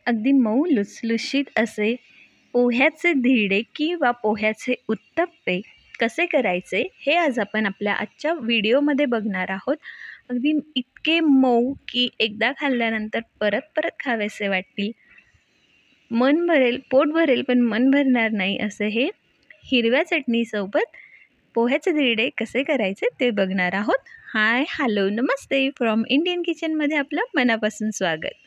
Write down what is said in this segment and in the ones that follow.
अगदी मऊ लुसलुशीत असे पोह्याचे धिरडे किंवा पोह्याचे उत्तप्पे कसे करायचे हे आज आपण आपल्या आजच्या व्हिडिओमध्ये बघणार आहोत. अगदी इतके मऊ की एकदा खाल्ल्यानंतर परत परत खावेसे वाटतील. मन भरेल, पोट भरेल पण मन भरणार नाही असे हे हिरव्या चटणीसोबत पोह्याचे धिरडे कसे करायचे ते बघणार आहोत. हाय, हॅलो, नमस्ते फ्रॉम इंडियन किचनमध्ये आपलं मनापासून स्वागत.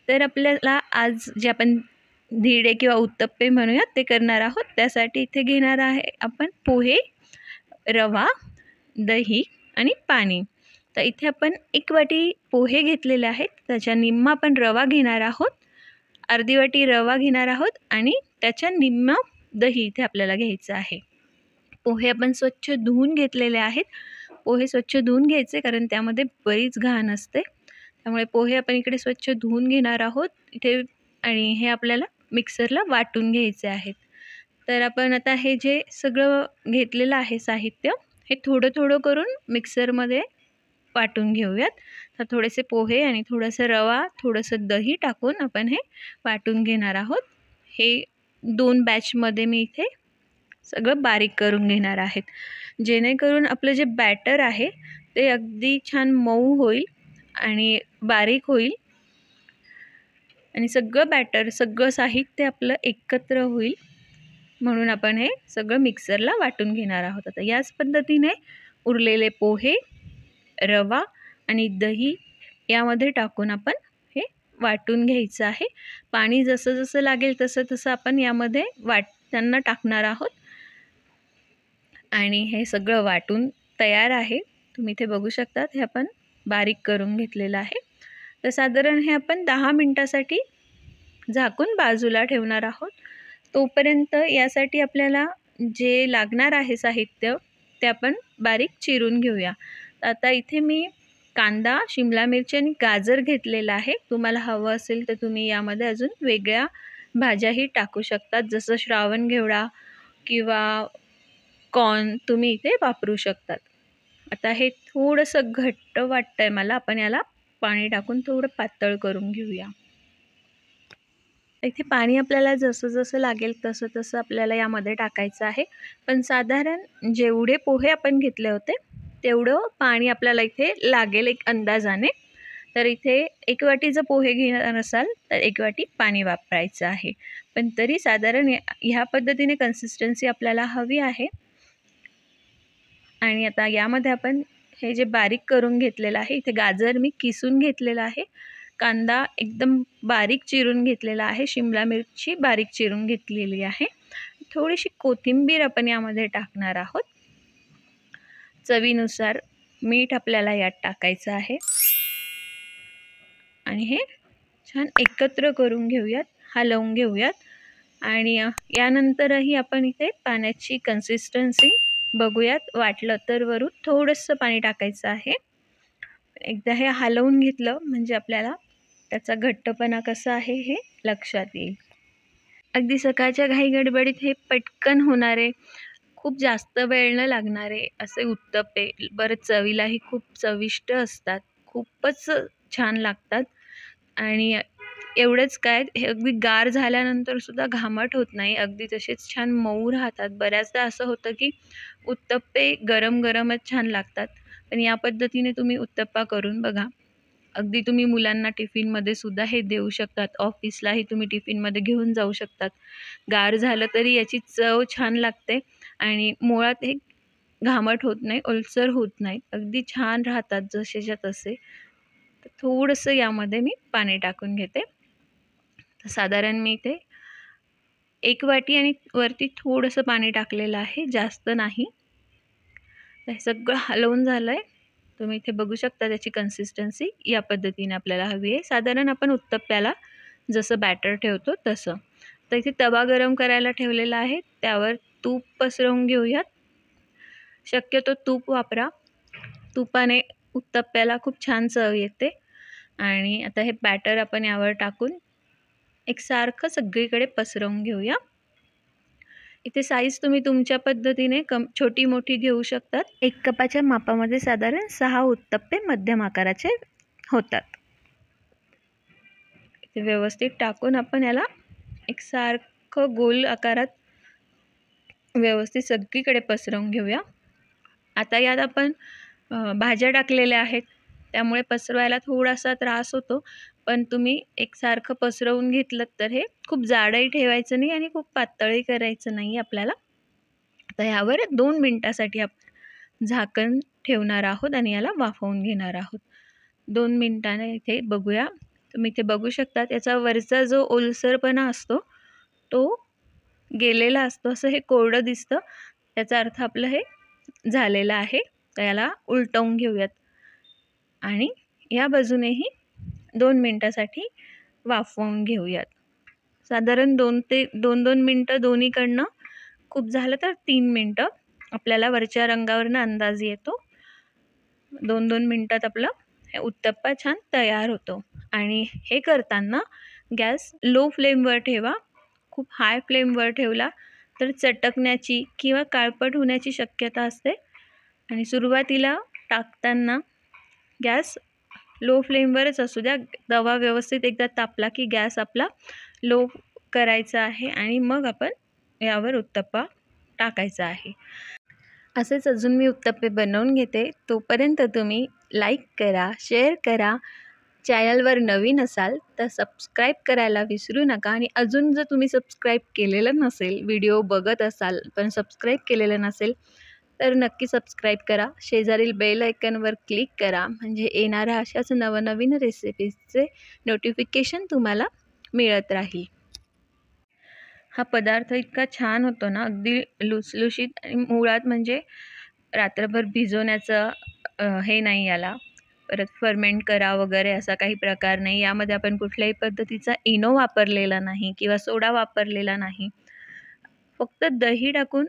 तर आपल्याला आज जे आपण धिरडे किंवा उत्तप्पे म्हणूयात ते करणार आहोत. त्यासाठी इथे घेणार आहे आपण पोहे, रवा, दही आणि पाणी. तर इथे आपण 1 वाटी पोहे घेतलेले आहेत, त्याच्या निम्मा आपण रवा घेणार आहोत, अर्धी वाटी रवा घेणार आहोत आणि त्याच्या निम्मा दही इथे आपल्याला घ्यायचं आहे. पोहे आपण स्वच्छ धुवून घेतलेले आहेत. पोहे स्वच्छ धुवून घ्यायचे कारण त्यामध्ये बरीच घाण असते. त्यामुळे पोहे आपण इकडे स्वच्छ धुवून घेणार आहोत इथे आणि हे आपल्याला मिक्सरला वाटून घ्यायचे आहेत. तर आपण आता हे जे सगळं घेतलेलं आहे साहित्य हे थोडं थोडं करून मिक्सरमध्ये वाटून घेऊयात. तर थोडेसे पोहे आणि थोडंसं रवा, थोडंसं दही टाकून आपण हे वाटून घेणार आहोत. हे 2 बॅचमध्ये मी इथे सगळं बारीक करून घेणार आहेत, जेणेकरून आपलं जे बॅटर आहे ते अगदी छान मऊ होईल आणि बारीक होईल आणि सगळं बॅटर, सगळं साहित्य आपलं एकत्र होईल. म्हणून आपण हे सगळं मिक्सरला वाटून घेणार आहोत. आता याच पद्धतीने उरलेले पोहे, रवा आणि दही यामध्ये टाकून आपण हे वाटून घ्यायचं आहे. पाणी जसं जसं लागेल तसं तसं आपण यामध्ये वाटताना टाकणार आहोत आणि हे सगळं वाटून तयार आहे. तुम्ही इथे बघू शकता हे आपण बारीक करून घेतलेलं आहे. तर साधारण हे आपण 10 मिनिटासाठी झाकून बाजूला ठेवणार आहोत. तोपर्यंत यासाठी आपल्याला जे लागणार आहे साहित्य ते आपण बारीक चिरून घेऊया. आता इथे मी कांदा, शिमला मिरची आणि गाजर घेतलेला आहे. तुम्हाला हवं असेल तर तुम्ही यामध्ये अजून वेगळ्या भाज्याही टाकू शकतात, जसं श्रावण घेवडा किंवा कॉर्न तुम्ही इथे वापरू शकतात. आता हे थोडंसं घट्ट वाटतंय मला, आपण याला पाणी टाकून थोडं पातळ करून घेऊया. इथे पाणी आपल्याला जसं जसं लागेल तसं तसं आपल्याला यामध्ये टाकायचं आहे. पण साधारण जेवढे पोहे आपण घेतले होते तेवढं पाणी आपल्याला इथे लागेल एक अंदाजाने. तर इथे 1 वाटी जर पोहे घेणार असाल तर 1 वाटी पाणी वापरायचं आहे. पण तरी साधारण ह्या पद्धतीने कन्सिस्टन्सी आपल्याला हवी आहे. आणि आता यामध्ये आपण हे जे बारीक करून घेतलेलं आहे, इथे गाजर मी किसून घेतलेला आहे, कांदा एकदम बारीक चिरून घेतलेला आहे, शिमला मिरची बारीक चिरून घेतलेली आहे, थोडीशी कोथिंबीर आपण यामध्ये टाकणार आहोत, चवीनुसार मीठ आपल्याला यात टाकायचं आहे आणि हे छान एकत्र करून घेऊयात, हलवून घेऊयात. आणि यानंतरही आपण इथे पाण्याची कन्सिस्टन्सी बघूयात. वाटलं तर वरून थोडंसं पाणी टाकायचं आहे. एकदा हे हलवून घेतलं म्हणजे आपल्याला त्याचा घट्टपणा कसा आहे हे लक्षात येईल. अगदी सकाळच्या घाईगडबडीत हे पटकन होणारे, खूप जास्त वेळ न लागणारे असे उत्तप्पे, बरं चवीलाही खूप चविष्ट असतात, खूपच छान लागतात. आणि एवढंच काय, हे अगदी गार झाल्यानंतर सुद्धा घामट होत नाही, अगदी तसेच छान मऊ राहतात. बऱ्याचदा असं होतं की उत्तप्पे गरम गरमच छान लागतात, पण या पद्धतीने तुम्ही उत्तप्पा करून बघा. अगदी तुम्ही मुलांना टिफिनमध्ये सुद्धा हे देऊ शकतात, ऑफिसलाही तुम्ही टिफिनमध्ये घेऊन जाऊ शकतात. गार झालं तरी याची चव छान लागते आणि मुळात हे घामट होत नाही, ओलसर होत नाही, अगदी छान राहतात जसेच्या तसे. तर थोडंसं यामध्ये मी पाणी टाकून घेते. साधारण मी इथे 1 वाटी आणि वरती थोडंसं पाणी टाकलेलं आहे, जास्त नाही. हे सगळं हलवून झालं आहे. तुम्ही इथे बघू शकता त्याची कन्सिस्टन्सी या पद्धतीने आपल्याला हवी आहे, साधारण आपण उत्तप्प्याला जसं बॅटर ठेवतो तसं. तर इथे तवा गरम करायला ठेवलेला आहे, त्यावर तूप पसरवून घेऊयात. शक्यतो तूप वापरा, तुपाने उत्तप्प्याला खूप छान चव येते. आणि आता हे बॅटर आपण यावर टाकून एकसारखं सगळीकडे पसरवून घेऊया. इथे साईज तुम्ही तुमच्या पद्धतीने छोटी मोठी घेऊ शकतात. 1 कपाच्या मापामध्ये साधारण 6 उत्तप्पे मध्यम आकाराचे होतात. ते व्यवस्थित टाकून आपण याला एकसारखं गोल आकारात व्यवस्थित सगळीकडे पसरवून घेऊया. आता यात आपण भाज्या टाकलेल्या आहेत, त्यामुळे पसरवायला थोडासा त्रास होतो, पण तुम्ही एकसारखं पसरवून घेतलं तर हे खूप जाडही ठेवायचं नाही आणि खूप पातळही करायचं नाही आपल्याला. तर यावर 2 मिनिटासाठी आपण झाकण ठेवणार आहोत आणि याला वाफवून घेणार आहोत. 2 मिनिटाने इथे बघूया. तुम्ही इथे बघू शकता त्याचा वरचा जो ओलसरपणा असतो तो गेलेला असतो, असं हे कोरडं दिसतं. याचा अर्थ आपलं हे झालेलं आहे. तर याला उलटवून घेऊयात आणि या बाजूनेही 2 मिनिटासाठी वाफवून घेऊयात. साधारण 2 मिनटं दोन्हीकडनं, खूप झालं तर 3 मिनटं. आपल्याला वरच्या रंगावरनं अंदाज येतो. 2 मिनटात आपला उत्तप्पा छान तयार होतो. आणि हे करताना गॅस लो फ्लेमवर ठेवा. खूप हाय फ्लेमवर ठेवला तर चटकण्याची किंवा काळपट होण्याची शक्यता असते. आणि सुरुवातीला टाकताना गॅस लो फ्लेमवरच असू द्या. तवा व्यवस्थित एकदा तापला की गॅस आपला लो करायचा आहे आणि मग आपण यावर उत्तप्पा टाकायचा आहे. असेच अजून मी उत्तप्पे बनवून घेते. तोपर्यंत तुम्ही लाईक करा, शेअर करा. चॅनलवर नवीन असाल तर सबस्क्राईब करायला विसरू नका. आणि अजून जर तुम्ही सबस्क्राईब केलेलं नसेल, व्हिडिओ बघत असाल पण सबस्क्राईब केलेलं नसेल तर नक्की सबस्क्राईब करा. शेजारील बेल आयकॉनवर क्लिक करा, म्हणजे येणाऱ्या अशाच नवनवीन रेसिपीजचे नोटिफिकेशन तुम्हाला मिळत राहील. हा पदार्थ इतका छान होतो ना, अगदी लुसलुशीत. आणि मुळात म्हणजे रात्रभर भिजवण्याचं हे नाही याला, परत फर्मेंट करा वगैरे असा काही प्रकार नाही. यामध्ये आपण कुठल्याही पद्धतीचा इनो वापरलेला नाही किंवा सोडा वापरलेला नाही. फक्त दही टाकून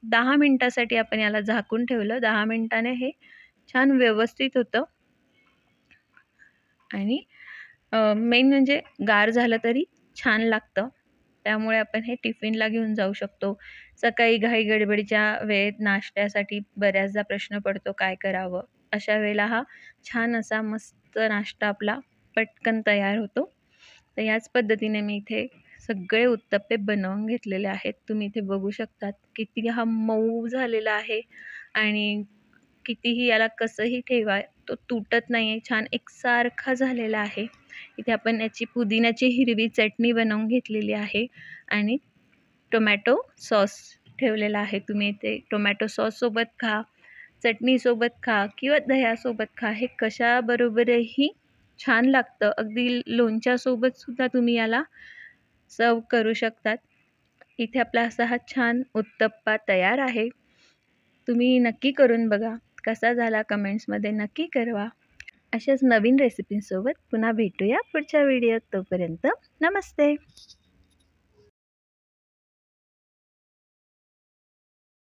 10 मिनटासाठी आपण याला झाकून ठेवलं. 10 मिनटाने हे छान व्यवस्थित होतं. आणि मेन म्हणजे गार झालं तरी छान लागतं. त्यामुळे आपण हे टिफिनला घेऊन जाऊ शकतो. सकाळी घाई गडबडीच्या वेळेत नाश्त्यासाठी बऱ्याचदा प्रश्न पडतो काय करावं. अशा वेळेला हा छान असा मस्त नाश्ता आपला पटकन तयार होतो. तर याच पद्धतीने मी इथे सगळे उत्तप्पे बनवून घेतलेले आहेत. तुम्ही इथे बघू शकतात किती हा मऊ झालेला आहे आणि कितीही याला कसंही ठेवा तो तुटत नाही आहे. छान एकसारखा झालेला आहे. इथे आपण याची पुदिन्याची हिरवी चटणी बनवून घेतलेली आहे आणि टोमॅटो सॉस ठेवलेला आहे. तुम्ही इथे टोमॅटो सॉससोबत खा, चटणीसोबत खा किंवा दह्यासोबत खा. हे कशाबरोबरही छान लागतं. अगदी लोणच्यासोबतसुद्धा तुम्ही याला सर्व करू शकतात. इथे आपला असा हा छान उत्तप्पा तयार आहे. तुम्ही नक्की करून बघा. कसा झाला कमेंट्समध्ये नक्की कळवा. अशाच नवीन रेसिपींसोबत पुन्हा भेटूया पुढच्या व्हिडिओत. तोपर्यंत नमस्ते.